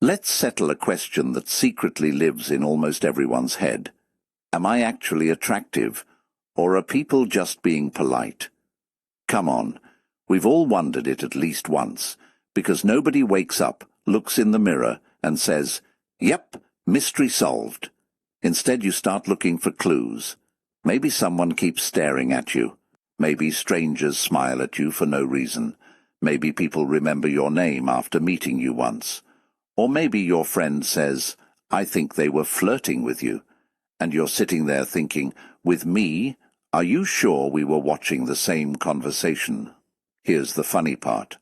Let's settle a question that secretly lives in almost everyone's head. Am I actually attractive, or are people just being polite? Come on, we've all wondered it at least once, because nobody wakes up, looks in the mirror, and says, "Yep, mystery solved." Instead, you start looking for clues. Maybe someone keeps staring at you. Maybe strangers smile at you for no reason. Maybe people remember your name after meeting you once. Or maybe your friend says, "I think they were flirting with you." And you're sitting there thinking, "With me? Are you sure we were watching the same conversation?" Here's the funny part.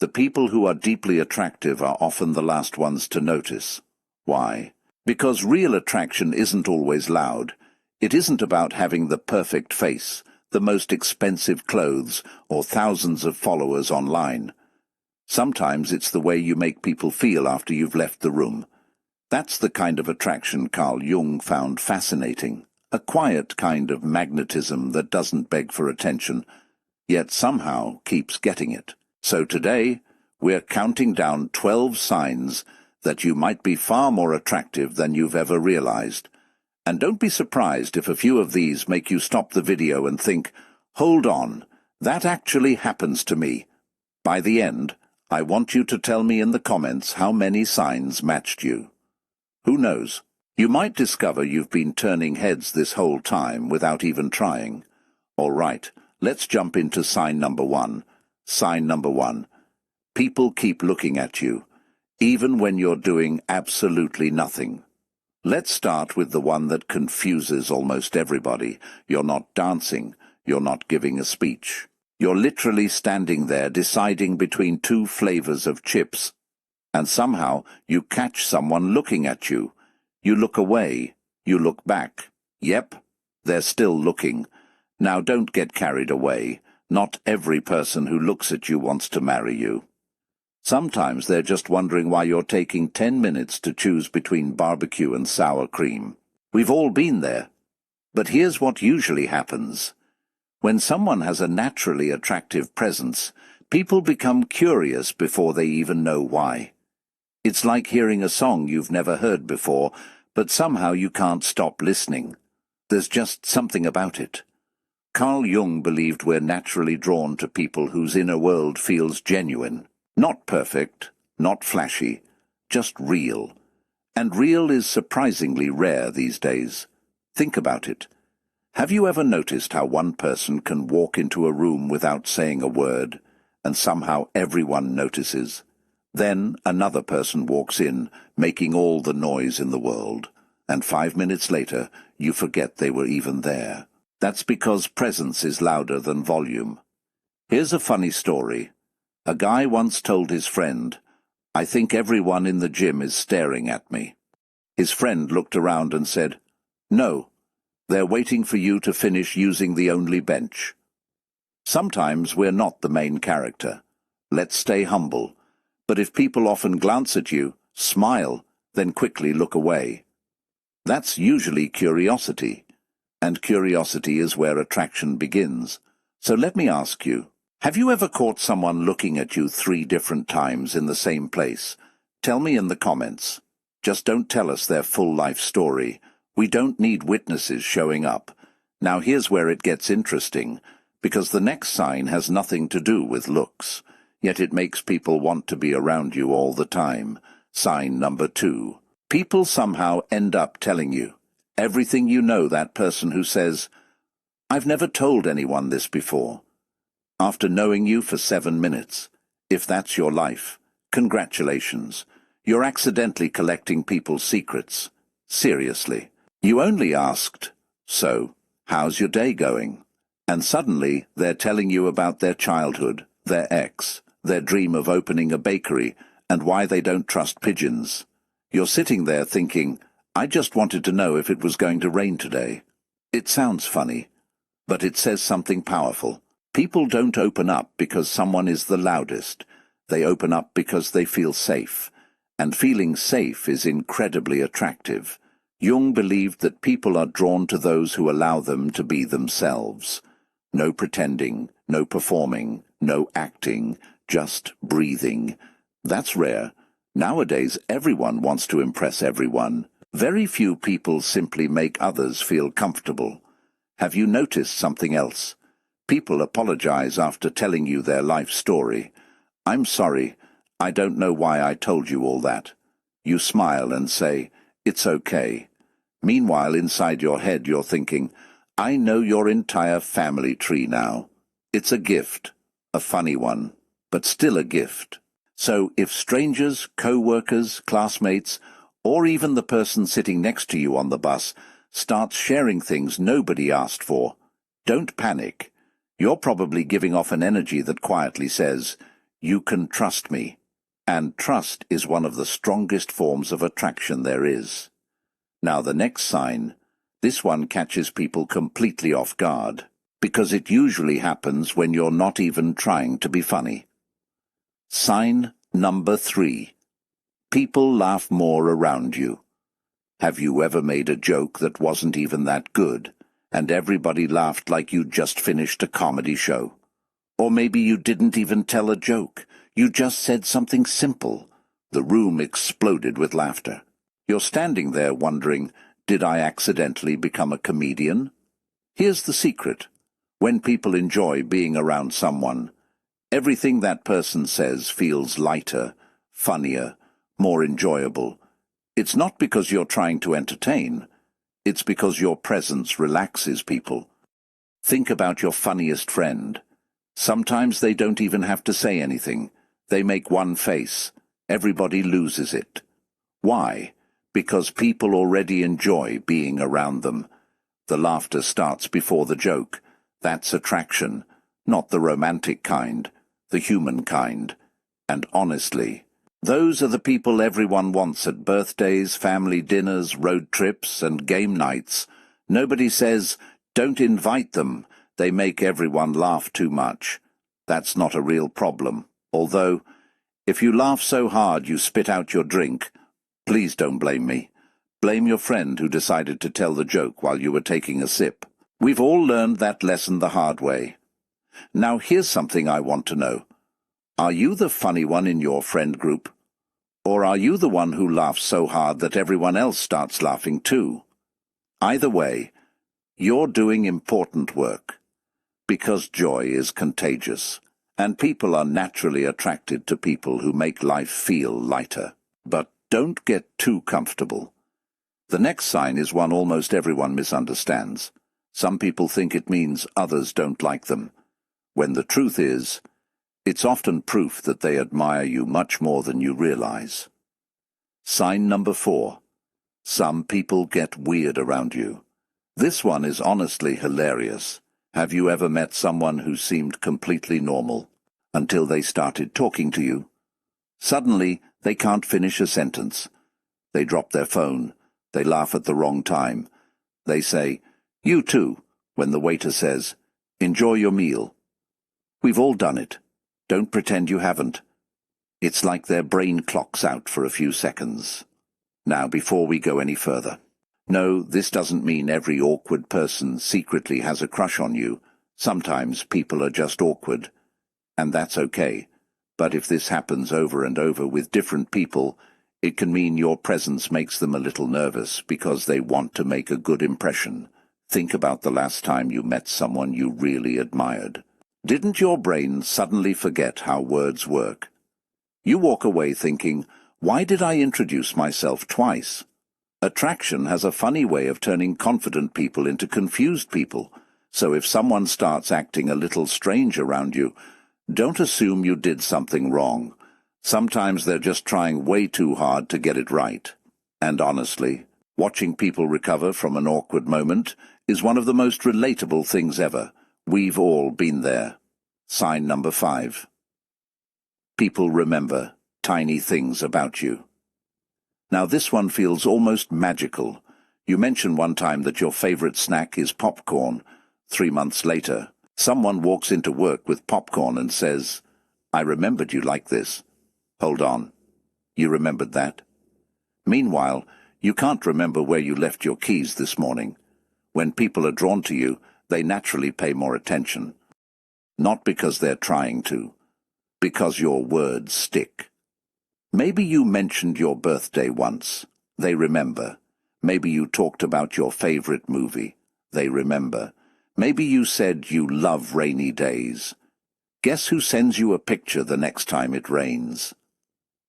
The people who are deeply attractive are often the last ones to notice. Why? Because real attraction isn't always loud. It isn't about having the perfect face, the most expensive clothes, or thousands of followers online. Sometimes it's the way you make people feel after you've left the room. That's the kind of attraction Carl Jung found fascinating, a quiet kind of magnetism that doesn't beg for attention, yet somehow keeps getting it. So today, we're counting down 12 signs that you might be far more attractive than you've ever realized. And don't be surprised if a few of these make you stop the video and think, "Hold on, that actually happens to me." By the end, I want you to tell me in the comments how many signs matched you. Who knows? You might discover you've been turning heads this whole time without even trying. All right, let's jump into sign number 1. Sign number 1. People keep looking at you, even when you're doing absolutely nothing. Let's start with the one that confuses almost everybody. You're not dancing. You're not giving a speech. You're literally standing there deciding between 2 flavors of chips. And somehow you catch someone looking at you. You look away. You look back. Yep, they're still looking. Now don't get carried away. Not every person who looks at you wants to marry you. Sometimes they're just wondering why you're taking 10 minutes to choose between barbecue and sour cream. We've all been there. But here's what usually happens. When someone has a naturally attractive presence, people become curious before they even know why. It's like hearing a song you've never heard before, but somehow you can't stop listening. There's just something about it. Carl Jung believed we're naturally drawn to people whose inner world feels genuine. Not perfect, not flashy, just real. And real is surprisingly rare these days. Think about it. Have you ever noticed how one person can walk into a room without saying a word, and somehow everyone notices? Then another person walks in, making all the noise in the world, and 5 minutes later you forget they were even there. That's because presence is louder than volume. Here's a funny story. A guy once told his friend, "I think everyone in the gym is staring at me." His friend looked around and said, "No, they're waiting for you to finish using the only bench." Sometimes we're not the main character. Let's stay humble. But if people often glance at you, smile, then quickly look away. That's usually curiosity. And curiosity is where attraction begins. So let me ask you, have you ever caught someone looking at you 3 different times in the same place? Tell me in the comments. Just don't tell us their full life story. We don't need witnesses showing up. Now here's where it gets interesting, because the next sign has nothing to do with looks, yet it makes people want to be around you all the time. Sign number 2. People somehow end up telling you everything you know. That person who says, "I've never told anyone this before." After knowing you for 7 minutes, if that's your life, congratulations. You're accidentally collecting people's secrets. Seriously. You only asked, "So, how's your day going?" And suddenly they're telling you about their childhood, their ex, their dream of opening a bakery, and why they don't trust pigeons. You're sitting there thinking, "I just wanted to know if it was going to rain today." It sounds funny, but it says something powerful. People don't open up because someone is the loudest. They open up because they feel safe. And feeling safe is incredibly attractive. Jung believed that people are drawn to those who allow them to be themselves. No pretending, no performing, no acting, just breathing. That's rare. Nowadays, everyone wants to impress everyone. Very few people simply make others feel comfortable. Have you noticed something else? People apologize after telling you their life story. "I'm sorry, I don't know why I told you all that." You smile and say, "It's okay." Meanwhile, inside your head you're thinking, "I know your entire family tree now." It's a gift, a funny one, but still a gift. So if strangers, co-workers, classmates, or even the person sitting next to you on the bus starts sharing things nobody asked for, don't panic. You're probably giving off an energy that quietly says, "You can trust me." And trust is one of the strongest forms of attraction there is. Now the next sign, this one catches people completely off guard, because it usually happens when you're not even trying to be funny. Sign number 3. People laugh more around you. Have you ever made a joke that wasn't even that good, and everybody laughed like you just finished a comedy show? Or maybe you didn't even tell a joke, you just said something simple. The room exploded with laughter. You're standing there wondering, did I accidentally become a comedian? Here's the secret. When people enjoy being around someone, everything that person says feels lighter, funnier, more enjoyable. It's not because you're trying to entertain. It's because your presence relaxes people. Think about your funniest friend. Sometimes they don't even have to say anything. They make one face. Everybody loses it. Why? Because people already enjoy being around them. The laughter starts before the joke. That's attraction, not the romantic kind, the human kind. And honestly, those are the people everyone wants at birthdays, family dinners, road trips, and game nights. Nobody says, "Don't invite them. They make everyone laugh too much." That's not a real problem. Although, if you laugh so hard you spit out your drink, please don't blame me. Blame your friend who decided to tell the joke while you were taking a sip. We've all learned that lesson the hard way. Now here's something I want to know. Are you the funny one in your friend group? Or are you the one who laughs so hard that everyone else starts laughing too? Either way, you're doing important work. Because joy is contagious, and people are naturally attracted to people who make life feel lighter. But don't get too comfortable. The next sign is one almost everyone misunderstands. Some people think it means others don't like them, when the truth is, it's often proof that they admire you much more than you realize. Sign number 4. Some people get weird around you. This one is honestly hilarious. Have you ever met someone who seemed completely normal until they started talking to you? Suddenly, they can't finish a sentence. They drop their phone. They laugh at the wrong time. They say, "You too," when the waiter says, "Enjoy your meal." We've all done it. Don't pretend you haven't. It's like their brain clocks out for a few seconds. Now, before we go any further, no, this doesn't mean every awkward person secretly has a crush on you. Sometimes people are just awkward, and that's okay. But if this happens over and over with different people, it can mean your presence makes them a little nervous because they want to make a good impression. Think about the last time you met someone you really admired. Didn't your brain suddenly forget how words work? You walk away thinking, "Why did I introduce myself twice?" Attraction has a funny way of turning confident people into confused people. So if someone starts acting a little strange around you, don't assume you did something wrong. Sometimes they're just trying way too hard to get it right. And honestly, watching people recover from an awkward moment is one of the most relatable things ever. We've all been there. Sign number 5. People remember tiny things about you. Now this one feels almost magical. You mentioned one time that your favorite snack is popcorn. 3 months later, someone walks into work with popcorn and says, "I remembered you like this." Hold on. You remembered that? Meanwhile, you can't remember where you left your keys this morning. When people are drawn to you, they naturally pay more attention. Not because they're trying to, because your words stick. Maybe you mentioned your birthday once. They remember. Maybe you talked about your favorite movie. They remember. Maybe you said you love rainy days. Guess who sends you a picture the next time it rains?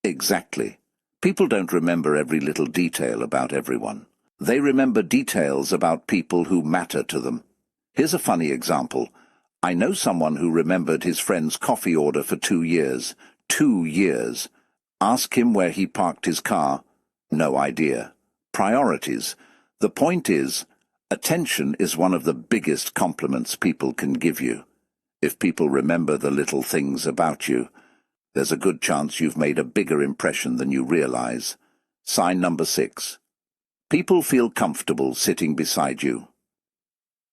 Exactly. People don't remember every little detail about everyone. They remember details about people who matter to them. Here's a funny example. I know someone who remembered his friend's coffee order for 2 years. 2 years. Ask him where he parked his car. No idea. Priorities. The point is, attention is one of the biggest compliments people can give you. If people remember the little things about you, there's a good chance you've made a bigger impression than you realize. Sign number 6. People feel comfortable sitting beside you.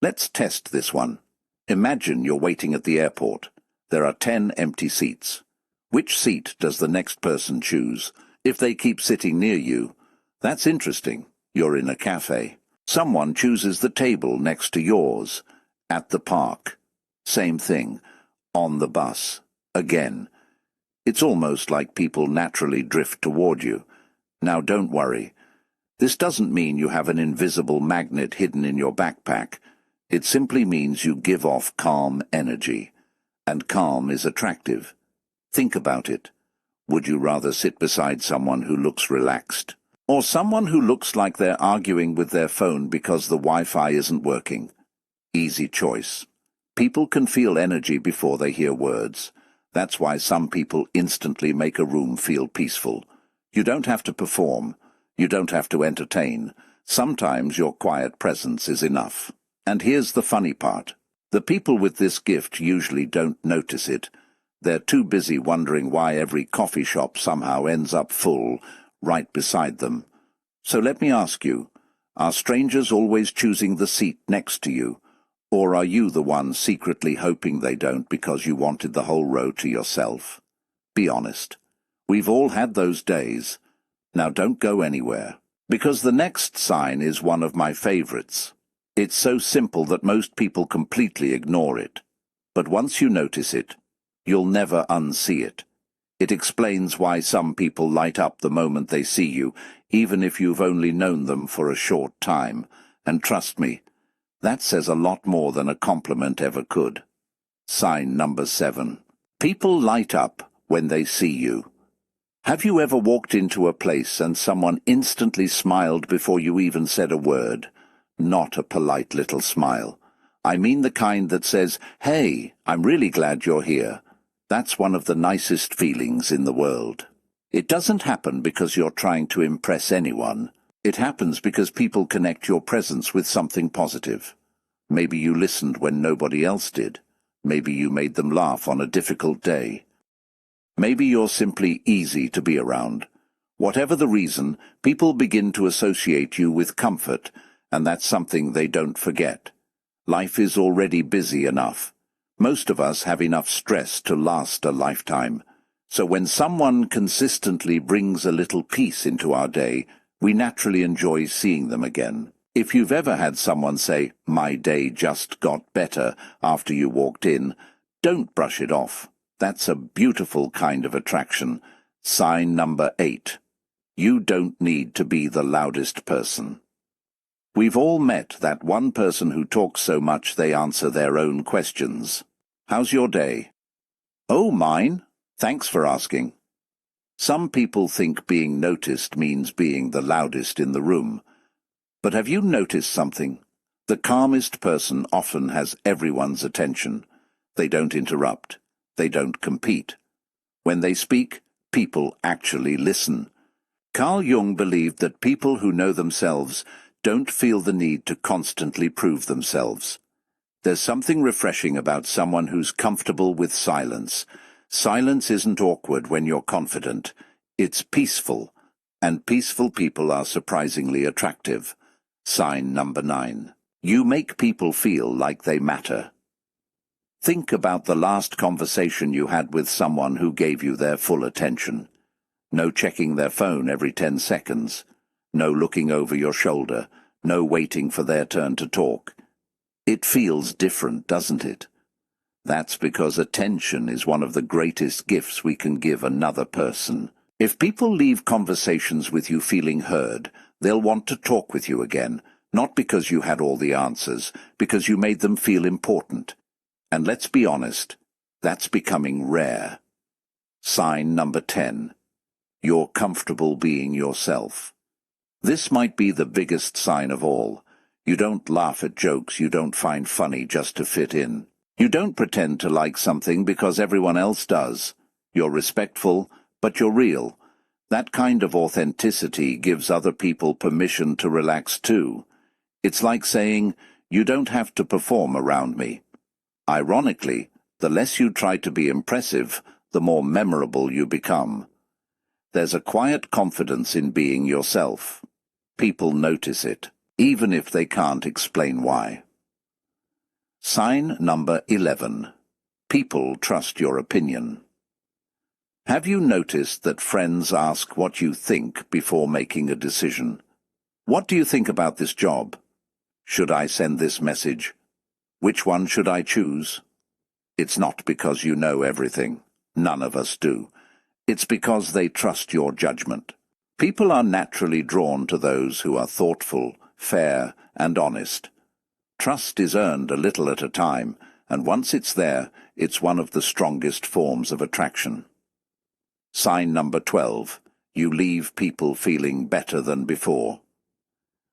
Let's test this one. Imagine you're waiting at the airport. There are 10 empty seats. Which seat does the next person choose? If they keep sitting near you, that's interesting. You're in a cafe. Someone chooses the table next to yours. At the park. Same thing. On the bus. Again. It's almost like people naturally drift toward you. Now don't worry. This doesn't mean you have an invisible magnet hidden in your backpack. It simply means you give off calm energy. And calm is attractive. Think about it. Would you rather sit beside someone who looks relaxed? Or someone who looks like they're arguing with their phone because the Wi-Fi isn't working? Easy choice. People can feel energy before they hear words. That's why some people instantly make a room feel peaceful. You don't have to perform. You don't have to entertain. Sometimes your quiet presence is enough. And here's the funny part. The people with this gift usually don't notice it. They're too busy wondering why every coffee shop somehow ends up full, right beside them. So let me ask you, are strangers always choosing the seat next to you? Or are you the one secretly hoping they don't because you wanted the whole row to yourself? Be honest. We've all had those days. Now don't go anywhere, because the next sign is one of my favorites. It's so simple that most people completely ignore it. But once you notice it, you'll never unsee it. It explains why some people light up the moment they see you, even if you've only known them for a short time. And trust me, that says a lot more than a compliment ever could. Sign number 7. People light up when they see you. Have you ever walked into a place and someone instantly smiled before you even said a word? Not a polite little smile. I mean the kind that says, "Hey, I'm really glad you're here." That's one of the nicest feelings in the world. It doesn't happen because you're trying to impress anyone. It happens because people connect your presence with something positive. Maybe you listened when nobody else did. Maybe you made them laugh on a difficult day. Maybe you're simply easy to be around. Whatever the reason, people begin to associate you with comfort, and that's something they don't forget. Life is already busy enough. Most of us have enough stress to last a lifetime. So when someone consistently brings a little peace into our day, we naturally enjoy seeing them again. If you've ever had someone say, "My day just got better," after you walked in, don't brush it off. That's a beautiful kind of attraction. Sign number 8. You don't need to be the loudest person. We've all met that one person who talks so much they answer their own questions. How's your day? Oh, mine? Thanks for asking. Some people think being noticed means being the loudest in the room. But have you noticed something? The calmest person often has everyone's attention. They don't interrupt. They don't compete. When they speak, people actually listen. Carl Jung believed that people who know themselves don't feel the need to constantly prove themselves. There's something refreshing about someone who's comfortable with silence. Silence isn't awkward when you're confident. It's peaceful, and peaceful people are surprisingly attractive. Sign number 9. You make people feel like they matter. Think about the last conversation you had with someone who gave you their full attention. No checking their phone every 10 seconds. No looking over your shoulder. No waiting for their turn to talk. It feels different, doesn't it? That's because attention is one of the greatest gifts we can give another person. If people leave conversations with you feeling heard, they'll want to talk with you again, not because you had all the answers, because you made them feel important. And let's be honest, that's becoming rare. Sign number 10. You're comfortable being yourself. This might be the biggest sign of all. You don't laugh at jokes you don't find funny just to fit in. You don't pretend to like something because everyone else does. You're respectful, but you're real. That kind of authenticity gives other people permission to relax too. It's like saying, you don't have to perform around me. Ironically, the less you try to be impressive, the more memorable you become. There's a quiet confidence in being yourself. People notice it, even if they can't explain why. Sign number 11. People trust your opinion. Have you noticed that friends ask what you think before making a decision? What do you think about this job? Should I send this message? Which one should I choose? It's not because you know everything. None of us do. It's because they trust your judgment. People are naturally drawn to those who are thoughtful, fair, and honest. Trust is earned a little at a time, and once it's there, it's one of the strongest forms of attraction. Sign number 12. You leave people feeling better than before.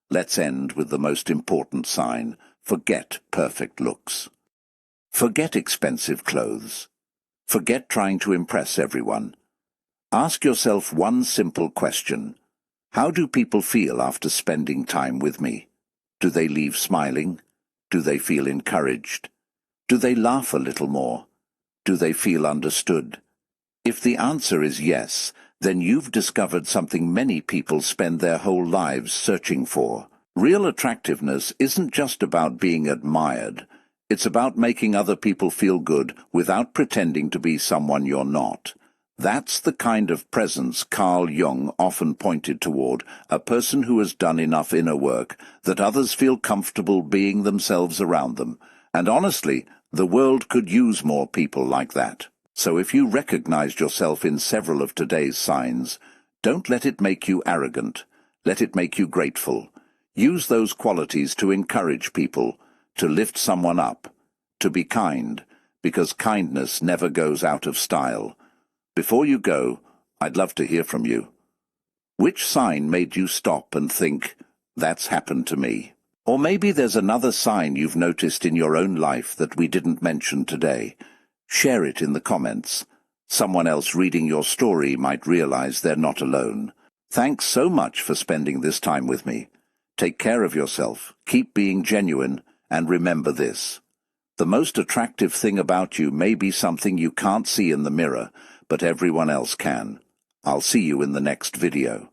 Let's end with the most important sign. Forget perfect looks. Forget expensive clothes. Forget trying to impress everyone. Ask yourself one simple question. How do people feel after spending time with me? Do they leave smiling? Do they feel encouraged? Do they laugh a little more? Do they feel understood? If the answer is yes, then you've discovered something many people spend their whole lives searching for. Real attractiveness isn't just about being admired. It's about making other people feel good without pretending to be someone you're not. That's the kind of presence Carl Jung often pointed toward, a person who has done enough inner work that others feel comfortable being themselves around them. And honestly, the world could use more people like that. So if you recognized yourself in several of today's signs, don't let it make you arrogant. Let it make you grateful. Use those qualities to encourage people, to lift someone up, to be kind, because kindness never goes out of style. Before you go, I'd love to hear from you. Which sign made you stop and think, that's happened to me? Or maybe there's another sign you've noticed in your own life that we didn't mention today. Share it in the comments. Someone else reading your story might realize they're not alone. Thanks so much for spending this time with me. Take care of yourself, keep being genuine, and remember this. The most attractive thing about you may be something you can't see in the mirror, but everyone else can. I'll see you in the next video.